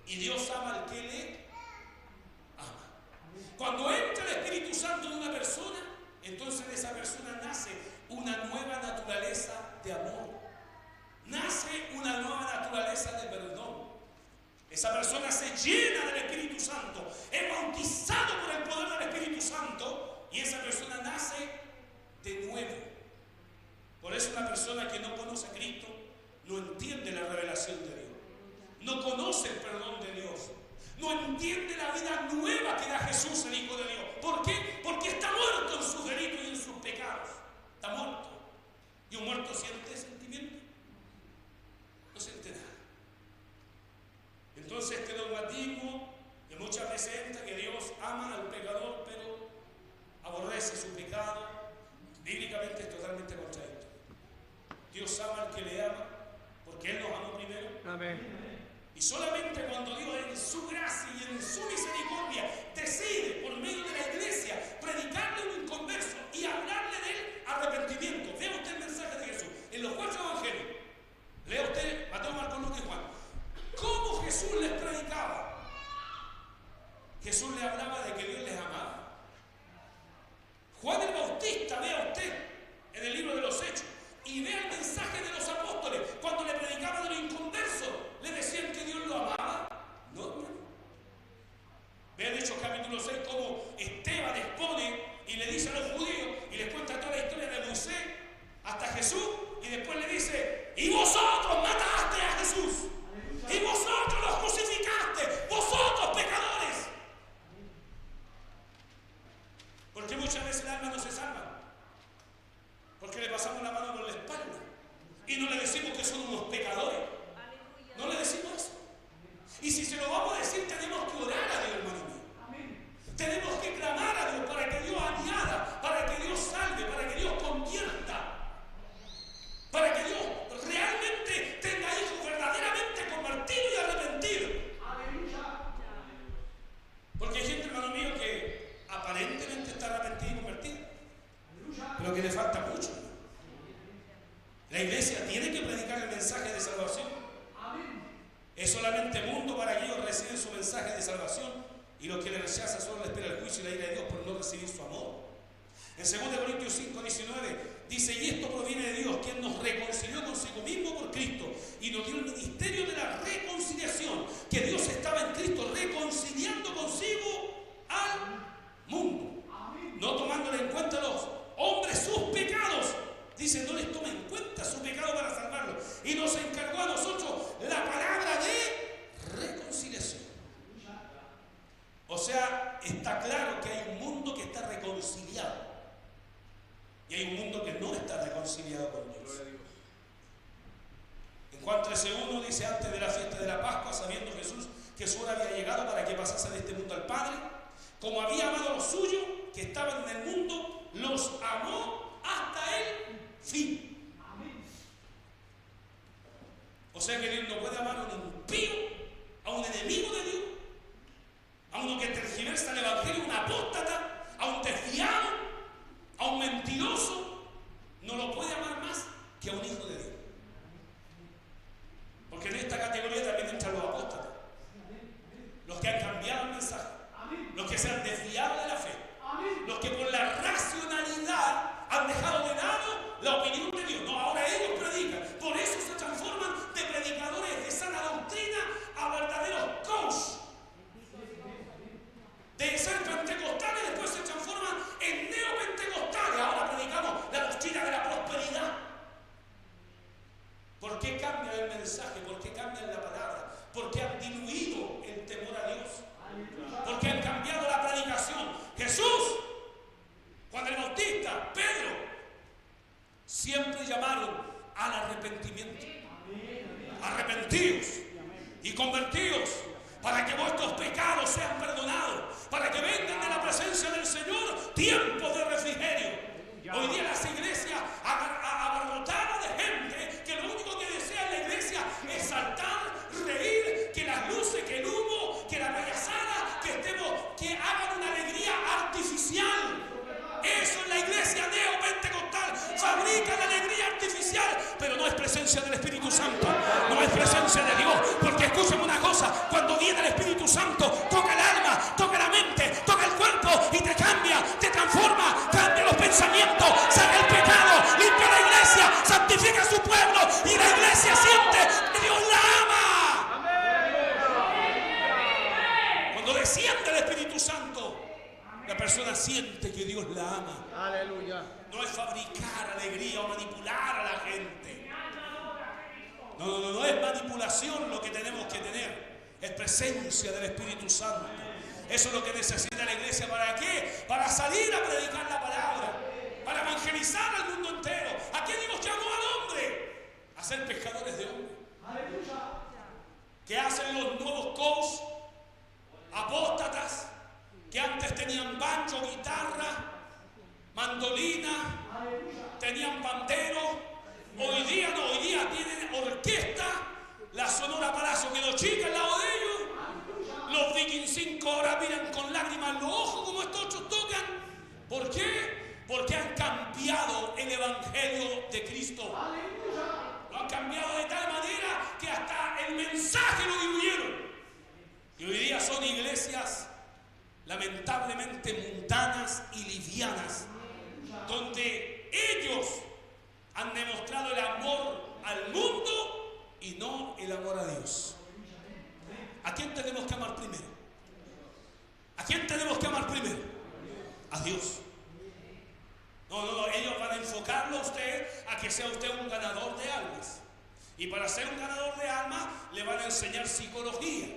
A: Y Dios ama al que le ama. Cuando entra el Espíritu Santo en una persona, entonces de esa persona nace una nueva naturaleza de amor. Nace una nueva naturaleza de perdón. Esa persona se llena del Espíritu Santo, es bautizado por el poder del Espíritu Santo y esa persona nace de nuevo. Por eso una persona que no conoce a Cristo no entiende la revelación de Dios, no conoce el perdón de Dios, no entiende la vida nueva que da Jesús, el Hijo de Dios. ¿Por qué? Porque está muerto en sus delitos y en sus pecados. Está muerto. ¿Y un muerto siente sentimiento? No siente nada. Entonces este dogmatismo que muchas veces entra, que Dios ama al pecador pero aborrece su pecado, bíblicamente es totalmente contradictorio. Dios ama al que le ama porque Él nos amó primero. Amén. Y solamente cuando Dios en su gracia y en su misericordia decide por medio de la iglesia predicarle a un inconverso y hablarle del arrepentimiento. Vea usted el mensaje de Jesús en los 4 evangelios. Lea usted Mateo, Marcos, Lucas y Juan. ¿Cómo Jesús les predicaba? Jesús les hablaba de que Dios les amaba. Juan el Bautista, vea usted en el libro de los Hechos y vea el mensaje de los apóstoles cuando le predicaban a los inconversos. ¿Le decían que Dios lo amaba? No, hermano. Vean Hechos capítulo 6 cómo Esteban expone y le dice a los judíos y les cuenta toda la historia de Moisés hasta Jesús y después le dice: y vosotros mataste a Jesús y vosotros los crucificaste, vosotros pecadores. Porque muchas veces el alma no se salva porque le pasamos la mano por la espalda y no le decimos que son unos pecadores. No le decimos eso. Y si se lo vamos a decir, tenemos que orar a Dios, hermano mío. Tenemos que clamar a Dios para que Dios añada, para que Dios salve, para que Dios convierta, para que Dios realmente tenga hijos verdaderamente convertidos y arrepentidos. Porque hay gente, hermano mío, que aparentemente está arrepentida y convertida, pero que le falta mucho. La iglesia tiene que predicar el mensaje de salvación. Es solamente mundo para que ellos reciben su mensaje de salvación y los que le rechazan solo le espera el juicio y la ira de Dios por no recibir su amor. En 2 Corintios 5, 19 dice: y esto proviene de Dios, quien nos reconcilió consigo mismo por Cristo y nos dio el ministerio de la reconciliación, que Dios estaba en Cristo reconciliando consigo al mundo, no tomándole en cuenta a los hombres sus pecados. Dice, no les toma en cuenta su pecado para salvarlos, y nos encargó a nosotros la palabra de reconciliación. O sea, está claro que hay un mundo que está reconciliado y hay un mundo que no está reconciliado con Dios. En Juan 13:1 dice: antes de la fiesta de la Pascua, sabiendo Jesús que su hora había llegado para que pasase de este mundo al Padre, como había amado a los suyos que estaban en el mundo, los amó hasta el fin. O sea que Dios no puede amar a un impío, a un enemigo de Dios, a uno que tergiversa el evangelio, un apóstata, a un desviado, a un mentiroso. No lo puede amar más que a un hijo de Dios. Porque en esta categoría también entran los apóstatas, los que han cambiado el mensaje, los que se han desviado de la fe, los que por la racionalidad han dejado de lado la opinión de Dios. No, ahora ellos predican. Por eso se transforman de predicadores de sana doctrina a verdaderos coaches. De ser pentecostales, después se transforman en neopentecostales. Ahora predicamos la doctrina de la prosperidad. ¿Por qué cambian el mensaje? ¿Por qué cambian la palabra? Porque han diluido el temor a Dios. Porque han cambiado la predicación. Jesús, Juan el Bautista, Pedro, siempre llamaron al arrepentimiento. Arrepentidos y convertidos, para que vuestros pecados sean perdonados, para que vengan de la presencia del Señor tiempos de refrigerio. Hoy día las iglesias abarrotadas de gente que lo único que desea en la iglesia es saltar, reír, que las luces, que el humo, que la payasada, que hagan una alegría artificial. Eso es la iglesia neopentecostal. Fabrica la alegría artificial, pero no es presencia del Espíritu Santo, no es presencia de Dios. Porque escúchame una cosa: cuando viene el Espíritu Santo, toca el alma, toca la mente, toca el cuerpo y te cambia, te transforma, cambia los pensamientos, saca el pecado, limpia la iglesia, santifica a su pueblo, y la iglesia siente que Dios la ama. Cuando desciende el Espíritu Santo, la persona siente que Dios la ama.
B: Aleluya.
A: No es fabricar alegría o manipular a la gente. No es manipulación lo que tenemos que tener. Es presencia del Espíritu Santo. Eso es lo que necesita la iglesia. ¿Para qué? Para salir a predicar la palabra, para evangelizar al mundo entero. ¿A qué Dios llamó al hombre? A ser pescadores de hombres. ¿Qué hacen los nuevos coaches? Apóstatas, que antes tenían banjo, guitarra, mandolina, tenían pandero. Hoy día no, hoy día tienen orquesta. La Sonora Palacio quedó chica al lado de ellos. Los Vikings 5 horas miran con lágrimas en los ojos como estos otros tocan. ¿Por qué? Porque han cambiado el evangelio de Cristo. Lo han cambiado de tal manera que hasta el mensaje lo diluyeron. Y hoy día son iglesias lamentablemente mundanas y livianas, donde ellos han demostrado el amor al mundo y no el amor a Dios. ¿A quién tenemos que amar primero? ¿A quién tenemos que amar primero? A Dios. No, ellos van a enfocarlo a usted a que sea usted un ganador de almas. Y para ser un ganador de almas le van a enseñar psicología.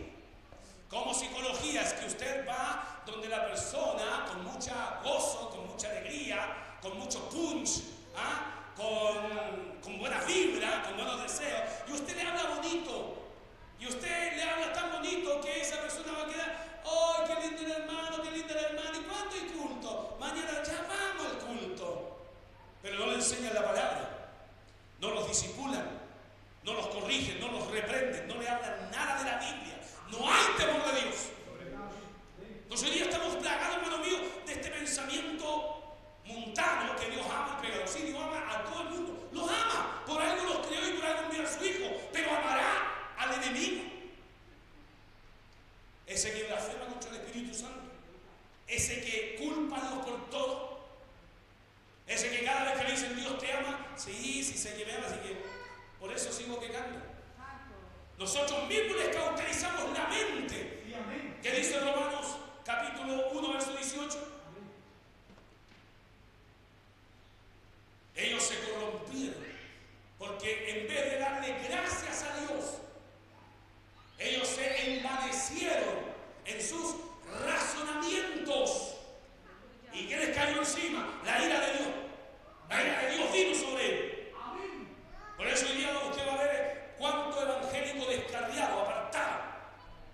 A: ¿Cómo psicología? Es que usted va donde la persona con mucha gozo, con mucha alegría, con mucho punch, con buena vibra, con buenos deseos, y usted le habla bonito. Y usted le habla tan bonito que esa persona va a quedar: ¡ay, qué lindo el hermano, qué lindo el hermano! ¿Y cuándo hay culto? Mañana ya vamos al culto. Pero no le enseñan la palabra, no los disipulan, no los corrigen, no los reprenden, no le hablan nada de la Biblia. No hay temor de Dios. Entonces hoy día estamos plagados, hermano mío, de este pensamiento mundano que Dios ama al pecador. Sí, Dios ama a todo el mundo. Los ama. Por algo los creó y por algo envió a su Hijo. Pero amará al enemigo. Ese que blasfema contra el Espíritu Santo. Ese que culpa a Dios por todo. dice que me ama, así que por eso sigo pecando. Nosotros mismos les cauterizamos la mente. ¿Qué dice Romanos capítulo 1, verso 18? Ellos se corrompieron porque en vez de darle gracias a Dios, ellos se envanecieron en sus razonamientos. ¿Y qué les cayó encima? La ira de Dios. La ira de Dios vino sobre ellos. Por eso hoy día usted va a ver cuánto evangélico descarriado, apartado,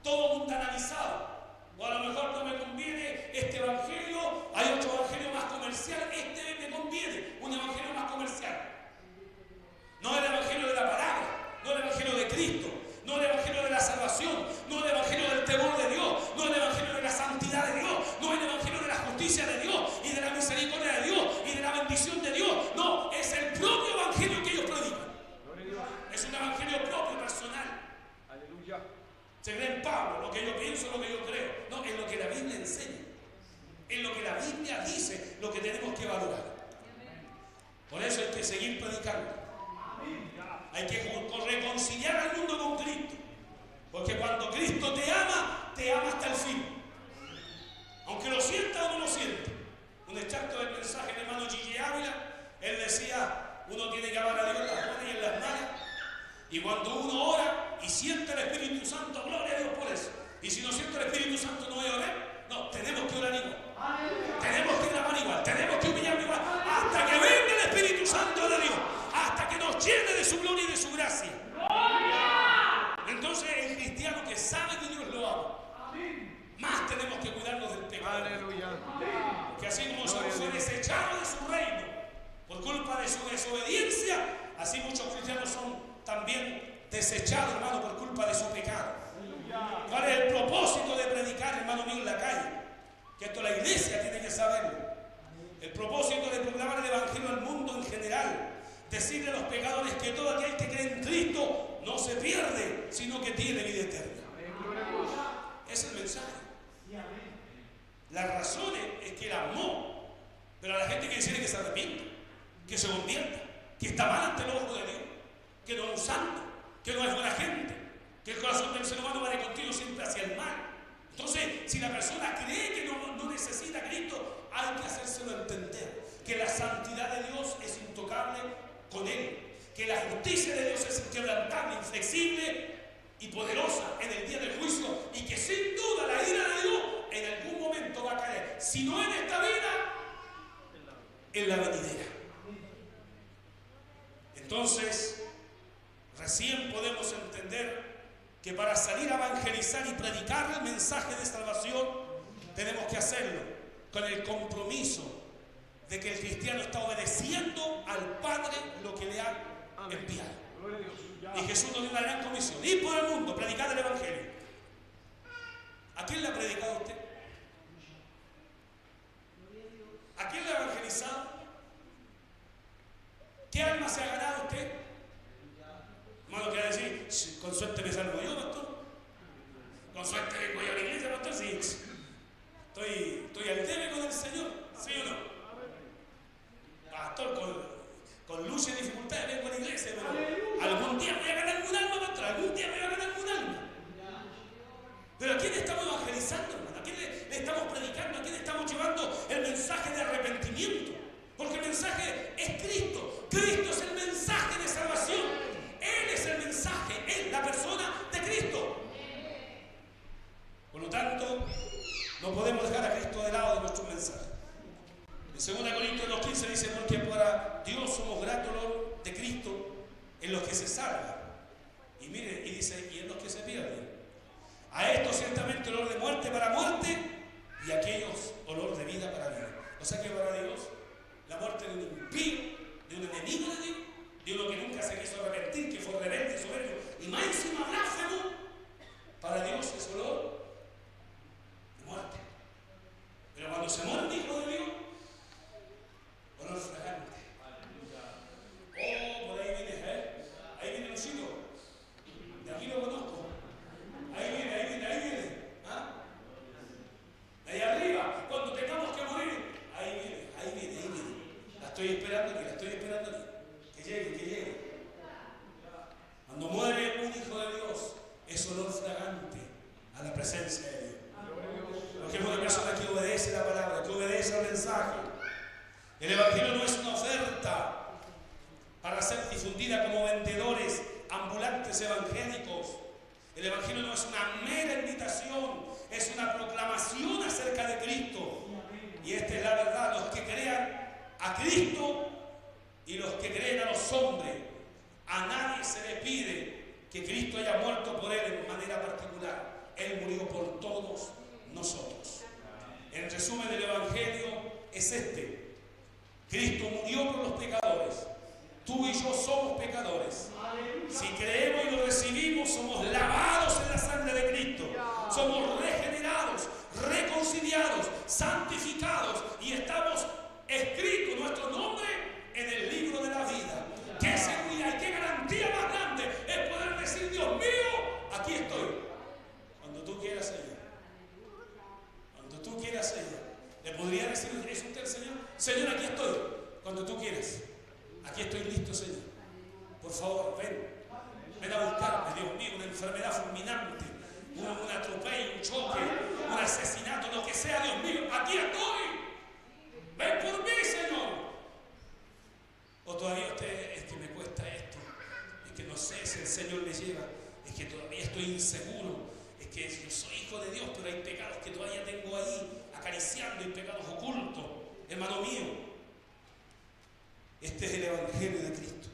A: todo mundanalizado. O a lo mejor no me conviene este evangelio, hay otro evangelio más comercial, este me conviene, un evangelio más comercial. No el evangelio de la palabra, no el evangelio de Cristo, no el evangelio de la salvación, no el evangelio del temor de Dios, no el evangelio de la santidad de Dios, no el evangelio de la justicia de Dios y de la misericordia de Dios y de la bendición de Dios. No, es el propio evangelio que ellos predican. Es un evangelio propio, personal.
B: Aleluya.
A: Se cree en Pablo, lo que yo pienso, lo que yo creo. No, es lo que la Biblia enseña. Es lo que la Biblia dice, lo que tenemos que valorar. Por eso hay que seguir predicando. Hay que reconciliar al mundo con Cristo. Porque cuando Cristo te ama hasta el fin. Aunque lo sienta o no lo sienta. Un extracto del mensaje del hermano Gigi Ávila, él decía, uno tiene que amar a Dios en las buenas y en las malas. Y cuando uno ora y siente el Espíritu Santo, gloria a Dios por eso. Y si no siente el Espíritu Santo, no voy a orar. No, tenemos que orar igual. Tenemos que clamar igual. Tenemos que humillarnos igual. Hasta que venga el Espíritu Santo de Dios. Hasta que nos llene de su gloria y de su gracia. Entonces el cristiano que sabe que Dios lo ama, más tenemos que cuidarnos del pecado.
B: Aleluya.
A: Porque así como fue desechado de su reino por culpa de su desobediencia, así muchos cristianos son también desechados, hermano, por culpa de su pecado. ¿Cuál es el propósito de predicar, hermano mío, en la calle? Que esto la iglesia tiene que saberlo. El propósito de proclamar el evangelio al mundo en general. Decirle a los pecadores que todo aquel que cree en Cristo no se pierde, sino que tiene vida eterna. Es el mensaje. La razón es que él amó, pero a la gente hay que decirle que se arrepienta, que se convierta, que está mal ante el ojo de Dios, que no es un santo, que no es buena gente, que el corazón del ser humano va de continuo siempre hacia el mal. Entonces, si la persona cree que no necesita a Cristo, hay que hacérselo entender, que la santidad de Dios es intocable con él, que la justicia de Dios es inquebrantable, inflexible y poderosa en el día del juicio, y que sin duda la ira de Dios en algún momento va a caer, si no en esta vida, en la venidera. Entonces, recién podemos entender que para salir a evangelizar y predicar el mensaje de salvación, tenemos que hacerlo con el compromiso de que el cristiano está obedeciendo al Padre lo que le ha enviado. Y Jesús nos dio una gran comisión: ir por el mundo, predicar el evangelio. ¿A quién le ha predicado usted? ¿A quién le ha evangelizado? ¿Qué alma se ha ganado usted? Hermano, ¿qué va a decir? Con suerte me salvo yo, pastor. Con suerte vengo yo a la iglesia, pastor. Sí, estoy al debe con el Señor, ¿sí o no? Pastor, con lucha y dificultades vengo a la iglesia, pero algún día me voy a ganar un alma, pastor. Algún día me voy a ganar un alma. Pero ¿a quién estamos evangelizando, hermano? ¿A quién le estamos predicando? ¿A quién estamos llevando el mensaje de arrepentimiento? Porque el mensaje es Cristo. Cristo es el mensaje de salvación. Él es el mensaje, Él, la persona de Cristo. Por lo tanto, no podemos dejar a Cristo de lado de nuestro mensaje. En 2 Corintios 2:15 dice: porque para Dios somos grato olor de Cristo en los que se salvan. Y mire, y dice: y en los que se pierden. A estos ciertamente olor de muerte para muerte, y a aquellos olor de vida para vida. O sea que para Dios, la muerte de un impío, de un enemigo de Dios, de uno que nunca se quiso arrepentir, que fue rebelde, soberbio y más encima blasfemo, para Dios es olor de muerte. Pero cuando se muere un hijo de Dios, olor fragante. Oh, por ahí viene, ahí viene Luchito. De aquí lo conozco. Ahí viene. ¿Ah? Ahí arriba, cuando tengamos que morir, ahí viene. La estoy esperando aquí. Que llegue. El Evangelio no es una oferta para ser difundida como vendedores ambulantes evangélicos. El Evangelio no es una mera invitación, es una proclamación acerca de Cristo. Y esta es la verdad: los que crean a Cristo y los que creen a los hombres, a nadie se le pide que Cristo haya muerto por él en manera particular. Él murió por todos nosotros. El resumen del Evangelio es este: Cristo murió por los pecadores. Tú y yo somos pecadores. Si creemos y lo recibimos, somos lavados en la sangre de Cristo. Somos regenerados, reconciliados, santificados y estamos escritos nuestro nombre en el libro de la vida. ¿Qué seguridad y qué garantía más grande es poder decir: Dios mío, aquí estoy? Cuando tú quieras, Señor. Cuando tú quieras, Señor. ¿Le podría decir eso usted al Señor? Señor, aquí estoy. Cuando tú quieras. Aquí estoy listo, Señor. Por favor, ven. Ven a buscarme, Dios mío, una enfermedad fulminante, un atropello, un choque, un asesinato, lo que sea, Dios mío. Aquí estoy. Ven por mí, Señor. O todavía usted: es que me cuesta esto, es que no sé si el Señor me lleva, es que todavía estoy inseguro, es que yo soy hijo de Dios, pero hay pecados que todavía tengo ahí acariciando, hay pecados ocultos. Hermano mío, este es el Evangelio de Cristo.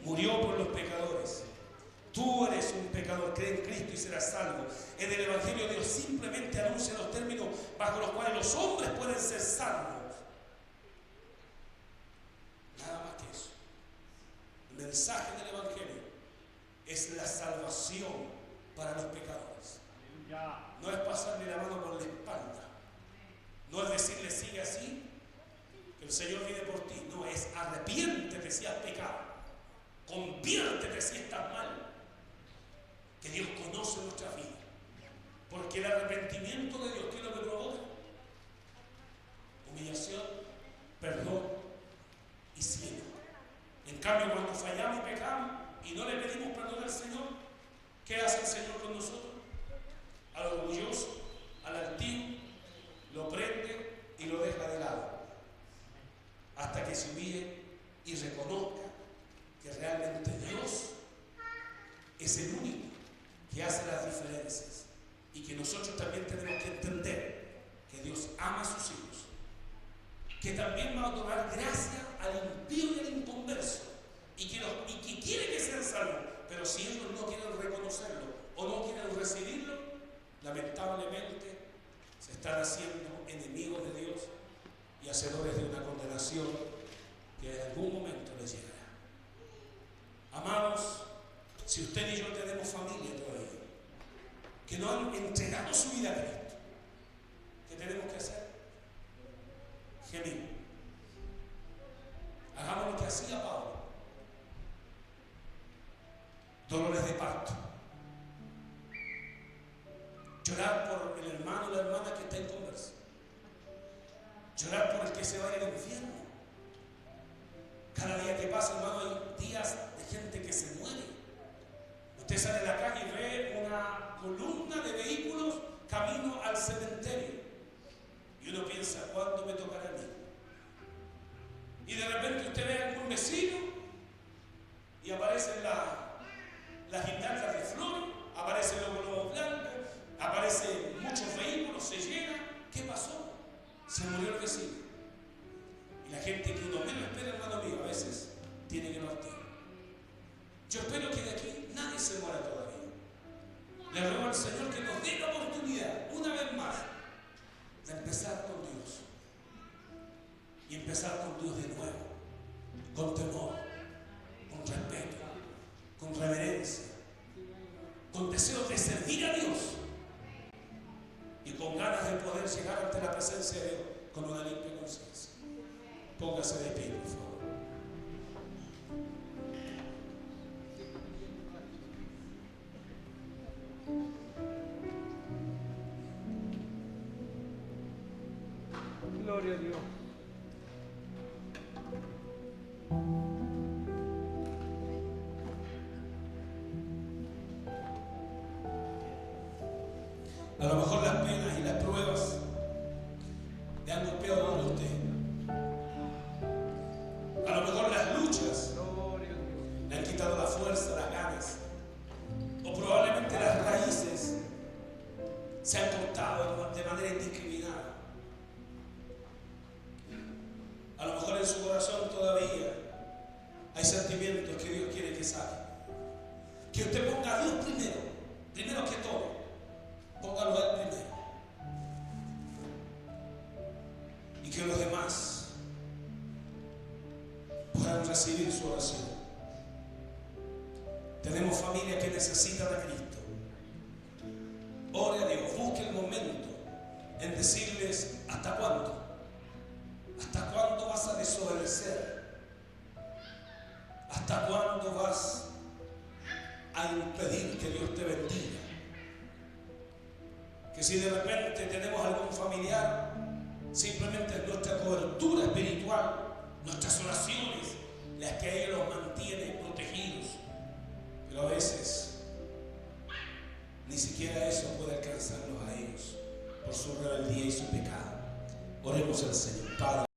A: Murió por los pecadores. Tú eres un pecador, cree en Cristo y serás salvo. En el Evangelio Dios simplemente anuncia los términos bajo los cuales los hombres pueden ser salvos. Nada más que eso. El mensaje del Evangelio es la salvación para los pecadores. No es pasarle la mano por la espalda. No es decirle: sigue así, que el Señor viene por ti. No, es: arrepiéntete si has pecado, conviértete si estás mal, que Dios conoce nuestra vida. Porque el arrepentimiento de Dios, ¿qué es lo que provoca? Humillación, perdón y cielo. En cambio, cuando fallamos y pecamos y no le pedimos perdón al Señor, ¿qué hace el Señor con nosotros? Al orgulloso, al altivo, lo prende y lo deja de lado, hasta que se humille y reconozca que realmente Dios es el único que hace las diferencias, y que nosotros también tenemos que entender que Dios ama a sus hijos, que también va a otorgar gracia al impío y al inconverso, y que quiere que sean salvos, pero si ellos no quieren reconocerlo o no quieren recibirlo, lamentablemente se están haciendo enemigos de Dios y hacedores de una condenación que en algún momento les llegará. Amados, si usted y yo tenemos familia todavía que no han entregado su vida a Cristo, ¿qué tenemos que hacer? Gemir. Hagamos lo que hacía Pablo. Dolores de parto. Llorar por el hermano o la hermana que está en conversa. Llorar por el que se va al infierno. Cada día que pasa, hermano, hay días de gente que se muere. Usted sale a la calle y ve una columna de vehículos camino al cementerio. Y uno piensa: ¿cuándo me tocará a mí? Y de repente usted ve a algún vecino y aparecen las guirnaldas de flores, aparecen los globos blancos, aparecen muchos vehículos, se llenan. ¿Qué pasó? Se murió el vecino. Y la gente que uno menos espera, hermano mío, a veces tiene que partir. Yo espero que de aquí nadie se muera todavía. Le ruego al Señor que nos dé la oportunidad, una vez más, de empezar con Dios. Y empezar con Dios de nuevo, con temor, con respeto, con reverencia, con deseos de servir a Dios y con ganas de poder llegar ante la presencia de Dios con una limpia conciencia. Póngase de pie, por favor.
B: Gloria a Dios.
A: A lo mejor las penas y las pruebas le han golpeado a usted. Hay sentimientos que Dios quiere que saquen. Que usted ponga a Dios primero que todo. Póngalo a Él primero. Y que los demás puedan recibir su oración. Tenemos familias que necesitan a Cristo. Ore a Dios, busque el momento en decirles: ¿hasta cuándo? ¿Hasta cuándo vas a desobedecer? ¿Hasta cuándo vas a impedir que Dios te bendiga? Que si de repente tenemos algún familiar, simplemente es nuestra cobertura espiritual, nuestras oraciones, las que a ellos los mantienen protegidos. Pero a veces ni siquiera eso puede alcanzarlos a ellos por su rebeldía y su pecado. Oremos al Señor. Padre.